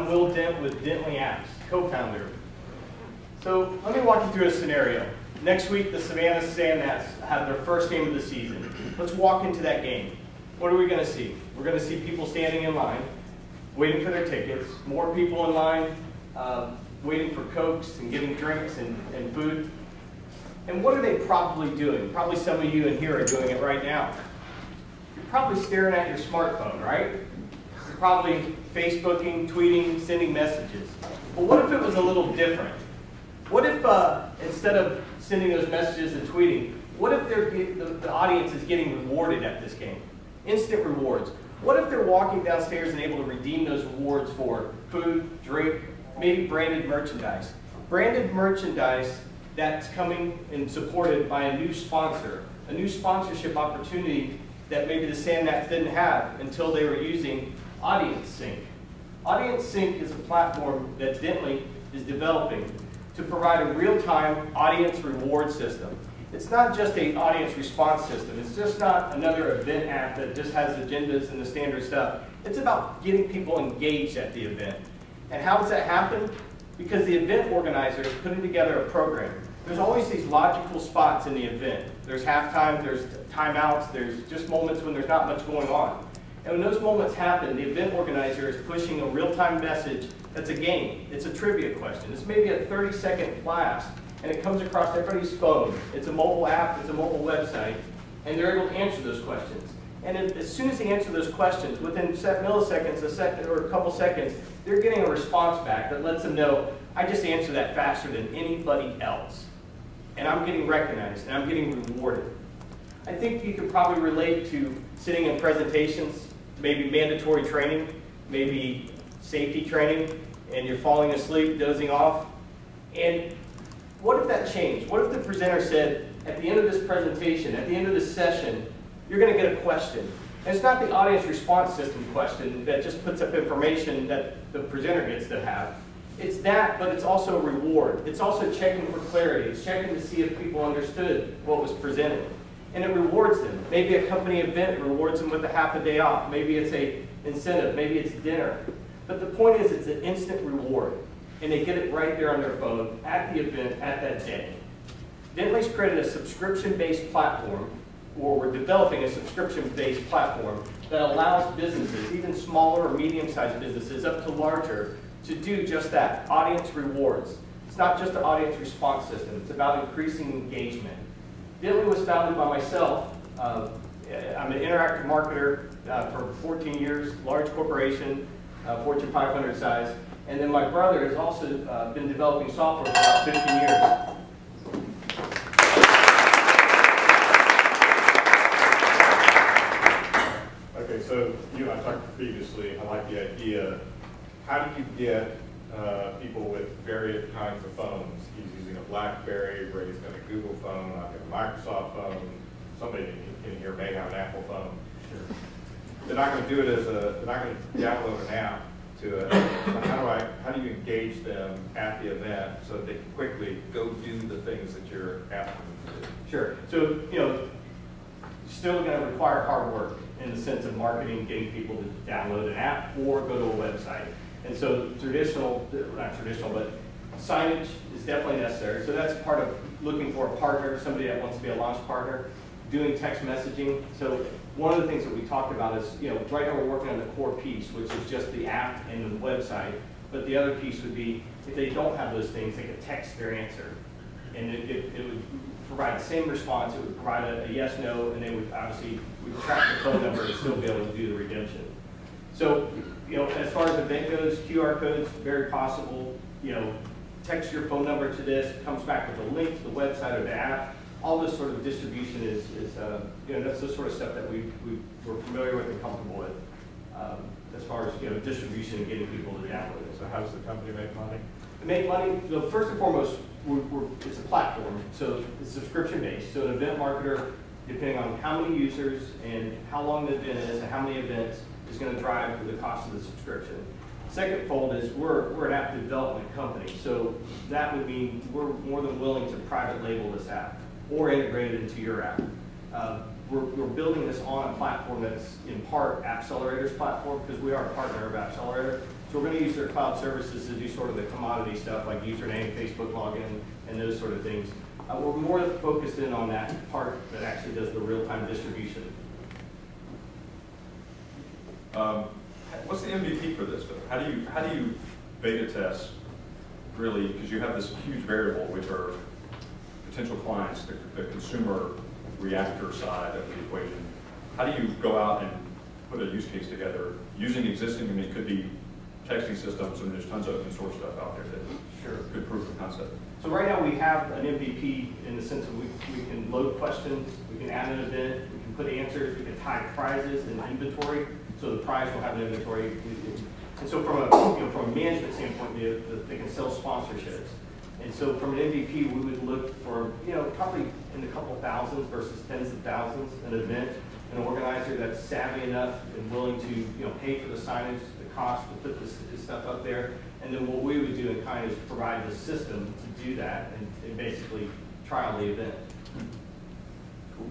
I'm Dent with Dently Apps, co-founder. So let me walk you through a scenario. Next week, the Savannah Sandgnats have their first game of the season. Let's walk into that game. What are we going to see? We're going to see people standing in line, waiting for their tickets, more people in line, waiting for Cokes and getting drinks and food. And what are they probably doing? Probably some of you in here are doing it right now. You're probably staring at your smartphone, right? You're probably Facebooking, tweeting, sending messages. But what if it was a little different? What if instead of sending those messages and tweeting, what if the audience is getting rewarded at this game? Instant rewards. What if they're walking downstairs and able to redeem those rewards for food, drink, maybe branded merchandise? Branded merchandise that's coming and supported by a new sponsor, a new sponsorship opportunity that maybe the Sandgnats didn't have until they were using Audience Sync. Audience Sync is a platform that Dently is developing to provide a real-time audience reward system. It's not just an audience response system. It's just not another event app that just has agendas and the standard stuff. It's about getting people engaged at the event. And how does that happen? Because the event organizer is putting together a program. There's always these logical spots in the event. There's halftime, there's timeouts, there's just moments when there's not much going on. And when those moments happen, the event organizer is pushing a real-time message that's a game. It's a trivia question. It's maybe a 30-second blast, and it comes across everybody's phone. It's a mobile app, it's a mobile website, and they're able to answer those questions. And as soon as they answer those questions, within milliseconds, a second or a couple seconds, they're getting a response back that lets them know, I just answered that faster than anybody else. And I'm getting recognized, and I'm getting rewarded. I think you could probably relate to sitting in presentations, maybe mandatory training, maybe safety training, and you're falling asleep, dozing off. And what if that changed? What if the presenter said, at the end of this presentation, at the end of this session, you're going to get a question. And it's not the audience response system question that just puts up information that the presenter gets to have. It's that, but it's also a reward. It's also checking for clarity. It's checking to see if people understood what was presented. And it rewards them. Maybe a company event rewards them with a half a day off. Maybe it's an incentive. Maybe it's dinner. But the point is, it's an instant reward. And they get it right there on their phone at the event, at that day. Dently's created a subscription-based platform, or we're developing a subscription-based platform that allows businesses, even smaller or medium-sized businesses, up to larger, to do just that, audience rewards. It's not just an audience response system. It's about increasing engagement. Dently was founded by myself. I'm an interactive marketer for 14 years, large corporation, Fortune 500 size. And then my brother has also been developing software for about 15 years. Okay, so you and I talked previously, I like the idea. How do you get people with various kinds of phones? He's using a BlackBerry, Ray's got a Google phone, I've got a Microsoft phone, somebody in here may have an Apple phone. Sure. They're not going to do it as they're not going to download an app to it. How do you engage them at the event so that they can quickly go do the things that you're asking them to do? Sure. So, still going to require hard work in the sense of marketing, getting people to download an app or go to a website. And so not traditional, but signage is definitely necessary. So that's part of looking for a partner, somebody that wants to be a launch partner, doing text messaging. So one of the things that we talked about is, right now we're working on the core piece, which is just the app and the website. But the other piece would be, if they don't have those things, they could text their answer. And it would provide the same response. It would provide a yes, no, and they would obviously track the phone number and still be able to do the redemption. So, as far as the event goes, QR codes, very possible. Text your phone number to this, comes back with a link to the website or the app. All this sort of distribution is that's the sort of stuff that we're familiar with and comfortable with. As far as distribution and getting people to download it. So how does the company make money? To make money, first and foremost, it's a platform, so it's subscription-based. So an event marketer, depending on how many users and how long the event is and how many events, is going to drive the cost of the subscription. Second fold is we're an app development company, so that would mean we're more than willing to private label this app or integrate it into your app. We're building this on a platform that's in part AppCelerator's platform, because we are a partner of AppCelerator. So we're going to use their cloud services to do sort of the commodity stuff like username, Facebook login, and those sort of things. We're more focused in on that part that actually does the real-time distribution. What's the MVP for this? How do you beta test really, because you have this huge variable, which are potential clients, the consumer reactor side of the equation. How do you go out and put a use case together using existing, I mean, it could be texting systems, and there's tons of open source stuff out there that could prove the concept. So right now we have an MVP in the sense that we can load questions, we can add an event, we can put answers, we can tag prizes and inventory, so the prize will have an inventory. And so from a management standpoint, they can sell sponsorships. And so from an MVP, we would look for, probably in a couple thousands versus tens of thousands, an event, an organizer that's savvy enough and willing to, pay for the signage, the cost to put this stuff up there. And then what we would do in kind is provide the system to do that and basically trial the event. Cool.